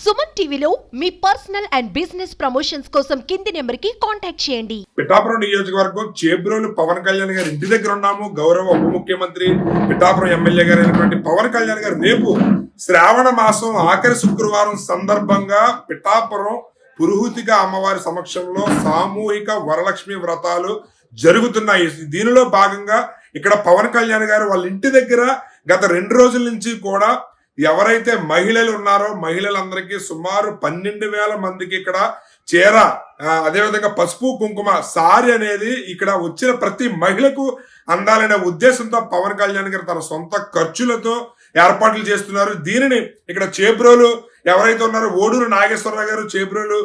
సుమన్ టీవీలో మీ personal and business promotions కోసం కింది నెంబర్కి కాంటాక్ట్ చేయండి. పిఠాపురం నియోజకవర్గం చేబ్రోలు పవన్ కళ్యాణ్ గారి ఇంటి దగ్గర ఉన్నాము. గౌరవ ఉప ముఖ్యమంత్రి పిఠాపురం ఎమ్మెల్యే గారు అయినటువంటి పవన్ కళ్యాణ్ గారు రేపు శ్రావణ మాసం ఆఖరి శుక్రవారం సందర్భంగా పిఠాపురం పురుహూతిక అమ్మవారి సమక్షంలో సామూహిక వరలక్ష్మి వ్రతాలు జరుగుతున్నాయి. దీనిలో భాగంగా ఇక్కడ పవన్ కళ్యాణ్ గారు వాళ్ళ ఇంటి దగ్గర గత 2 రోజుల నుంచి కూడా ఎవరైతే మహిళలు ఉన్నారో మహిళలందరికీ సుమారు 12,000 మందికి ఇక్కడ చీర, అదేవిధంగా పసుపు కుంకుమ సారీ అనేది ఇక్కడ వచ్చిన ప్రతి మహిళకు అందాలనే ఉద్దేశంతో పవన్ కళ్యాణ్ గారు తన సొంత ఖర్చులతో ఏర్పాట్లు చేస్తున్నారు. దీనిని ఇక్కడ చేబ్రోలు ఎవరైతే ఉన్నారో ఓడూరు నాగేశ్వరరావు గారు, చేబ్రోలు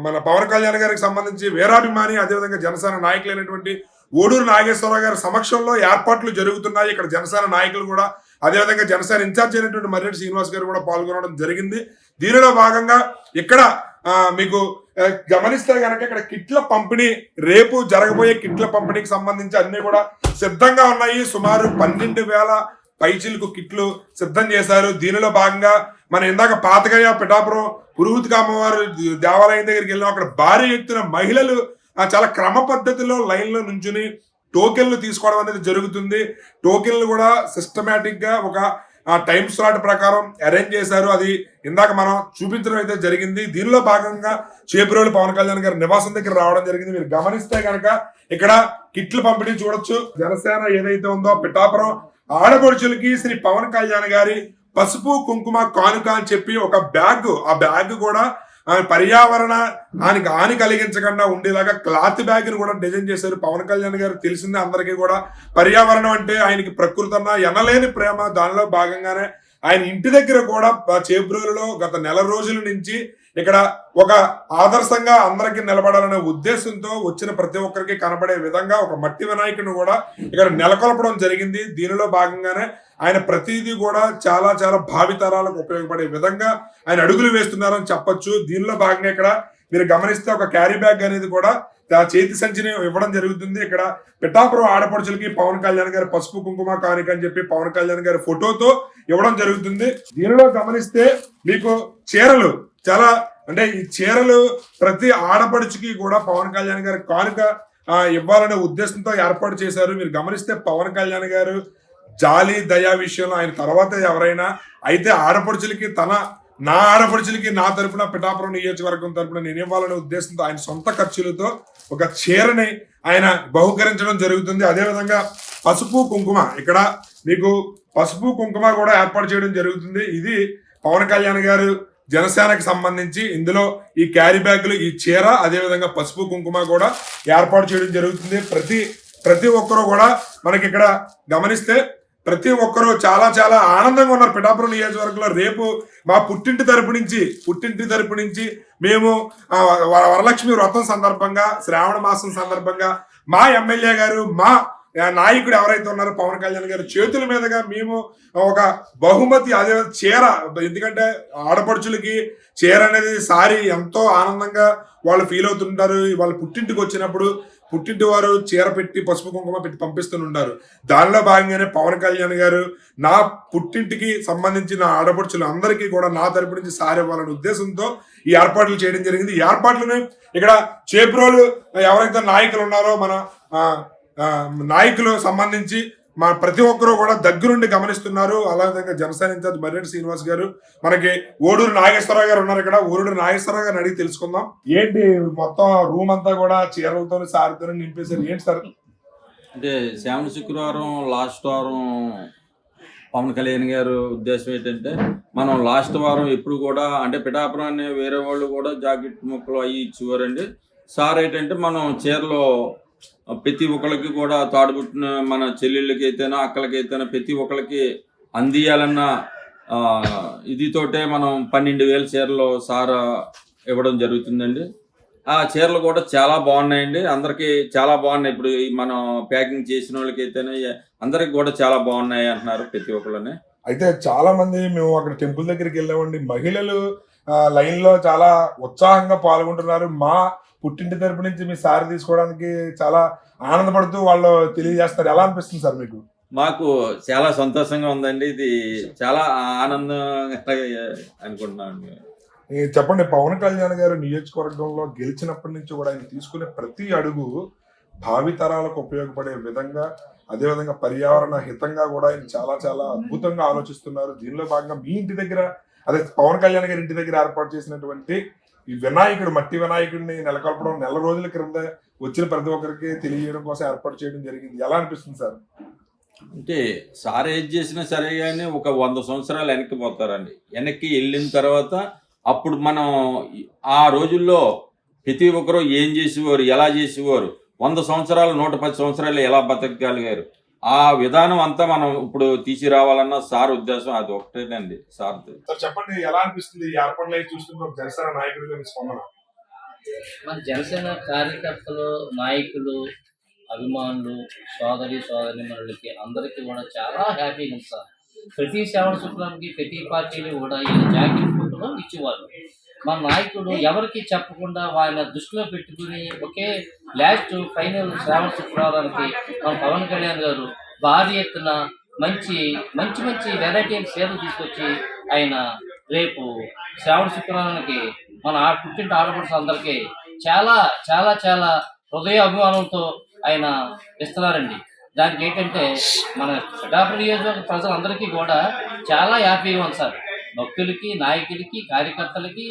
మన పవన్ కళ్యాణ్ గారికి సంబంధించి వీరాభిమాని, అదేవిధంగా జనసేన నాయకులైనటువంటి ఓడూరు నాగేశ్వరరావు గారి సమక్షంలో ఏర్పాట్లు జరుగుతున్నాయి. ఇక్కడ జనసేన నాయకులు కూడా, అదేవిధంగా జనసేన ఇన్ఛార్జ్ అయినటువంటి మర్రెడ్డి శ్రీనివాస్ గారు కూడా పాల్గొనడం జరిగింది. దీనిలో భాగంగా ఇక్కడ మీకు గమనిస్తే కనుక ఇక్కడ కిట్ల పంపిణీ, రేపు జరగబోయే కిట్ల పంపిణీకి సంబంధించి అన్ని కూడా సిద్ధంగా ఉన్నాయి. సుమారు 12,000 పైచిలకు కిట్లు సిద్ధం చేశారు. దీనిలో భాగంగా మన ఇందాక పాతగయ్య పిఠాపురం పురుహూతిక అమ్మవారి దేవాలయం దగ్గరికి వెళ్ళాం. అక్కడ భారీ ఎత్తున మహిళలు చాలా క్రమ పద్ధతిలో లైన్లో నుంచుని టోకెన్లు తీసుకోవడం అనేది జరుగుతుంది. టోకెన్లు కూడా సిస్టమేటిక్ గా ఒక టైం స్లాట్ ప్రకారం అరేంజ్ చేశారు. అది ఇందాక మనం చూపించడం అయితే జరిగింది. దీనిలో భాగంగా చేబ్రోలు పవన్ కళ్యాణ్ గారి నివాసం దగ్గర రావడం జరిగింది. మీరు గమనిస్తే కనుక ఇక్కడ కిట్లు పంపిణీ చూడొచ్చు. జనసేన ఏదైతే ఉందో పిఠాపురం ఆడపడుచులకి శ్రీ పవన్ కళ్యాణ్ గారి పసుపు కుంకుమ కానుక అని చెప్పి ఒక బ్యాగ్, ఆ బ్యాగ్ కూడా పర్యావరణానికి హాని కలిగించకుండా ఉండేలాగా క్లాత్ బ్యాగ్ ని కూడా డిజైన్ చేశారు. పవన్ కళ్యాణ్ గారు తెలిసిందే అందరికీ కూడా, పర్యావరణం అంటే ఆయనకి ప్రకృతి అన్న ఎనలేని ప్రేమ. దానిలో భాగంగానే ఆయన ఇంటి దగ్గర కూడా చేబ్రోలులో గత 1 రోజుల నుంచి ఇక్కడ ఒక ఆదర్శంగా అందరికీ నిలబడాలనే ఉద్దేశంతో వచ్చిన ప్రతి ఒక్కరికి కనబడే విధంగా ఒక మట్టి వినాయకుడిని కూడా ఇక్కడ నెలకొల్పడం జరిగింది. దీనిలో భాగంగానే ఆయన ప్రతిదీ కూడా చాలా చాలా భావితరాలకు ఉపయోగపడే విధంగా ఆయన అడుగులు వేస్తున్నారని చెప్పొచ్చు. దీనిలో భాగంగా ఇక్కడ మీరు గమనిస్తే ఒక క్యారీ బ్యాగ్ అనేది కూడా చేతి సంచిని ఇవ్వడం జరుగుతుంది. ఇక్కడ పిఠాపురం ఆడపడుచులకి పవన్ కళ్యాణ్ గారి పసుపు కుంకుమ కానుక అని చెప్పి పవన్ కళ్యాణ్ గారి ఫోటోతో ఇవ్వడం జరుగుతుంది. దీనిలో గమనిస్తే మీకు చీరలు చాలా, అంటే ఈ చీరలు ప్రతి ఆడపడుచుకి కూడా పవన్ కళ్యాణ్ గారి కానుక ఇవ్వాలనే ఉద్దేశంతో ఏర్పాటు చేశారు. మీరు గమనిస్తే పవన్ కళ్యాణ్ గారు జాలి దయా విషయంలో ఆయన తర్వాత ఎవరైనా అయితే ఆడపడుచులకి నా ఆడపడుచులకి నా తరపున పిఠాపురం నియోజకవర్గం తరపున నేను ఇవ్వాలనే ఉద్దేశంతో ఆయన సొంత ఖర్చులతో ఒక చీరని ఆయన బహుకరించడం జరుగుతుంది. అదేవిధంగా పసుపు కుంకుమ, ఇక్కడ మీకు పసుపు కుంకుమ కూడా ఏర్పాటు చేయడం జరుగుతుంది. ఇది పవన్ కళ్యాణ్ గారు జనసేనకు సంబంధించి ఇందులో ఈ క్యారీ బ్యాగులు, ఈ చీర, అదేవిధంగా పసుపు కుంకుమ కూడా ఏర్పాటు చేయడం జరుగుతుంది. ప్రతి ఒక్కరూ కూడా మనకి ఇక్కడ గమనిస్తే ప్రతి ఒక్కరూ చాలా చాలా ఆనందంగా ఉన్నారు పిఠాపురం నియోజకవర్గంలో. రేపు మా పుట్టింటి తరపు నుంచి మేము వరలక్ష్మి వ్రతం సందర్భంగా, శ్రావణ మాసం సందర్భంగా మా ఎమ్మెల్యే గారు, మా నాయకుడు ఎవరైతే ఉన్నారో పవన్ కళ్యాణ్ గారు చేతుల మీదుగా మేము ఒక బహుమతి, అదే చీర, ఎందుకంటే ఆడపడుచులకి చీర అనేది సారీ ఎంతో ఆనందంగా వాళ్ళు ఫీల్ అవుతుంటారు. వాళ్ళ పుట్టింటికి వచ్చినప్పుడు పుట్టింటి వారు చీర పెట్టి పసుపు కుంకుమ పెట్టి పంపిస్తుంటారు. దానిలో భాగంగానే పవన్ కళ్యాణ్ గారు నా పుట్టింటికి సంబంధించిన ఆడపడుచులు అందరికీ కూడా నా తరపు నుంచి సారీ ఇవ్వాలనే ఉద్దేశంతో ఈ ఏర్పాట్లు చేయడం జరిగింది. ఈ ఏర్పాట్లను ఇక్కడ చేబ్రోలు ఎవరైతే నాయకులు ఉన్నారో మన నాయకులు సంబంధించి మా ప్రతి ఒక్కరూ కూడా దగ్గరుండి గమనిస్తున్నారు. అలాగే జనసేన ఇన్ఛార్జ్ మర్రెడ్డి శ్రీనివాస్ గారు, మనకి ఓడూరు నాగేశ్వరరావు గారు ఉన్నారు. ఇక్కడ ఓడూరు నాగేశ్వరరావు గారిని అడిగి తెలుసుకుందాం. ఏంటి మొత్తం రూమ్ అంతా కూడా చీరలతో సారితో నింపేశారు, ఏంటి సార్? అంటే శ్రావణ శుక్రవారం లాస్ట్ వారం పవన్ కళ్యాణ్ గారు ఉద్దేశం ఏంటంటే, మనం లాస్ట్ వారం ఎప్పుడు కూడా అంటే పిఠాపురం అనే వేరే వాళ్ళు కూడా జాకెట్ ముక్కలు అవి ఇచ్చేవారండి. సార్ ఏంటంటే మనం చీరలో ప్రతి ఒక్కరికి కూడా తాడుబుట్టిన మన చెల్లెళ్ళకి అయితేనా అక్కలకైతేనా ప్రతి ఒక్కరికి అందియాలన్న ఇదితోటే మనం 12,000 చీరలు సార్ ఇవ్వడం జరుగుతుందండి. ఆ చీరలు కూడా చాలా బాగున్నాయండి, అందరికీ చాలా బాగున్నాయి. ఇప్పుడు మనం ప్యాకింగ్ చేసిన వాళ్ళకైతేనే అందరికి కూడా చాలా బాగున్నాయి అంటున్నారు ప్రతి ఒక్కళ్ళని. అయితే చాలా మంది మేము అక్కడ టెంపుల్ దగ్గరికి వెళ్ళామండి, మహిళలు లైన్ లో చాలా ఉత్సాహంగా పాల్గొంటున్నారు. మా పుట్టింటి తరపు నుంచి మీ సారీ తీసుకోవడానికి చాలా ఆనందపడుతూ వాళ్ళు తెలియజేస్తారు. ఎలా అనిపిస్తుంది సార్ మీకు? మాకు చాలా సంతోషంగా ఉందండి. ఇది చాలా ఆనందంగా అనుకుంటున్నాను. చెప్పండి, పవన్ కళ్యాణ్ గారు నియోజకవర్గంలో గెలిచినప్పటి నుంచి కూడా ఆయన తీసుకునే ప్రతి అడుగు భావితరాలకు ఉపయోగపడే విధంగా, అదేవిధంగా పర్యావరణ హితంగా కూడా ఆయన చాలా చాలా అద్భుతంగా ఆలోచిస్తున్నారు. దీనిలో భాగంగా మీ ఇంటి దగ్గర, అదే పవన్ కళ్యాణ్ గారి ఇంటి దగ్గర ఏర్పాటు చేసినటువంటి ఈ వినాయకుడు, మట్టి వినాయకుడిని నెలకొల్పడం నెల రోజుల క్రింద వచ్చిన ప్రతి ఒక్కరికి తెలియజేయడం కోసం ఏర్పాటు చేయడం జరిగింది. ఎలా అనిపిస్తుంది సార్? అంటే సార్ ఏది చేసినా సరే కానీ ఒక 100 సంవత్సరాలు వెనక్కి పోతారండి. వెనక్కి వెళ్ళిన తర్వాత అప్పుడు మనం ఆ రోజుల్లో ప్రతి ఒక్కరు ఏం చేసేవారు, ఎలా చేసేవారు, 100 సంవత్సరాలు 110 సంవత్సరాలు ఎలా బతకగలిగారు, ఆ విధానం అంతా మనం ఇప్పుడు తీసుకురావాలన్న సార్ ఉద్దేశం అది ఒకటేనండి సార్. సార్ చెప్పండి, ఎలా అనిపిస్తుంది ఈ ఏర్పాట్లు అయి చూస్తున్న ఒక జనసేన నాయకుడిగా మీ స్పందన? మన జనసేన కార్యకర్తలు, నాయకులు, అభిమానులు, సోదరిమణులకి అందరికీ కూడా చాలా హ్యాపీగా ఉంది సార్. ప్రతి శ్రావణ శుక్రానికి ప్రతి పార్టీలు కూడా ఈ జాకెట్ ఫోటోలో ఇచ్చేవారు. మన నాయకుడు ఎవరికి చెప్పకుండా వాళ్ళ దృష్టిలో పెట్టుకుని ఒకే లాస్ట్ ఫైనల్ శ్రావణ శుక్రవారానికి మన పవన్ కళ్యాణ్ గారు భారీ ఎత్తున మంచి మంచి మంచి వెరైటీ సేవలు తీసుకొచ్చి ఆయన రేపు శ్రావణ శుక్రవారానికి మన పుట్టింటి ఆడపడుచు అందరికీ చాలా చాలా చాలా హృదయ అభిమానంతో ఆయన ఇస్తున్నారండి. దానికి ఏంటంటే మన పిఠాపురం నియోజకవర్గ ప్రజలందరికీ కూడా చాలా హ్యాపీగా ఉంది సార్. భక్తులకి, నాయకులకి, కార్యకర్తలకి,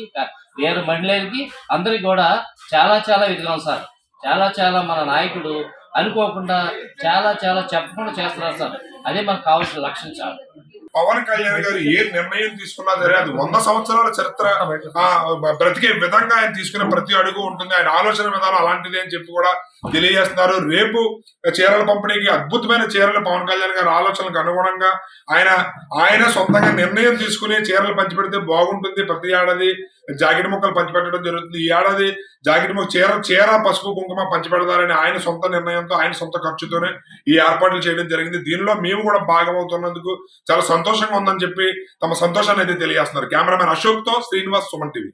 వీర మహిళలకి అందరికి కూడా చాలా చాలా ఇదిగా ఉంది సార్. చాలా చాలా మన నాయకుడు అనుకోకుండా చాలా చాలా చెప్పకుండా చేస్తున్నారు సార్. అదే మనకు కావాల్సిన లక్ష్యం సార్. పవన్ కళ్యాణ్ గారు ఏ నిర్ణయం తీసుకున్నా సరే అది 100 సంవత్సరాల చరిత్ర బ్రతికే విధంగా ఆయన తీసుకునే ప్రతి అడుగు ఉంటుంది. ఆయన ఆలోచన విధానం అలాంటిది అని చెప్పి కూడా తెలియజేస్తున్నారు. రేపు చీరల పంపిణీకి అద్భుతమైన చీరలు పవన్ కళ్యాణ్ గారి ఆలోచనలకు అనుగుణంగా ఆయన సొంతంగా నిర్ణయం తీసుకుని చీరలు పంచిపెడితే బాగుంటుంది. ప్రతి ఏడాది జాకెట్ ముక్కలు పంచిపెట్టడం జరుగుతుంది. ఈ ఏడాది జాకెట్ ముక్క చీర పసుపు కుంకుమ పంచిపెడతారని ఆయన సొంత నిర్ణయంతో, ఆయన సొంత ఖర్చుతోనే ఈ ఏర్పాట్లు చేయడం జరిగింది. దీనిలో మేము కూడా భాగమవుతున్నందుకు చాలా సంతోషంగా ఉందని చెప్పి తమ సంతోషాన్ని అయితే తెలియజేస్తున్నారు. కెమెరామెన్ అశోక్ తో శ్రీనివాస్, సుమన్ టీవీ.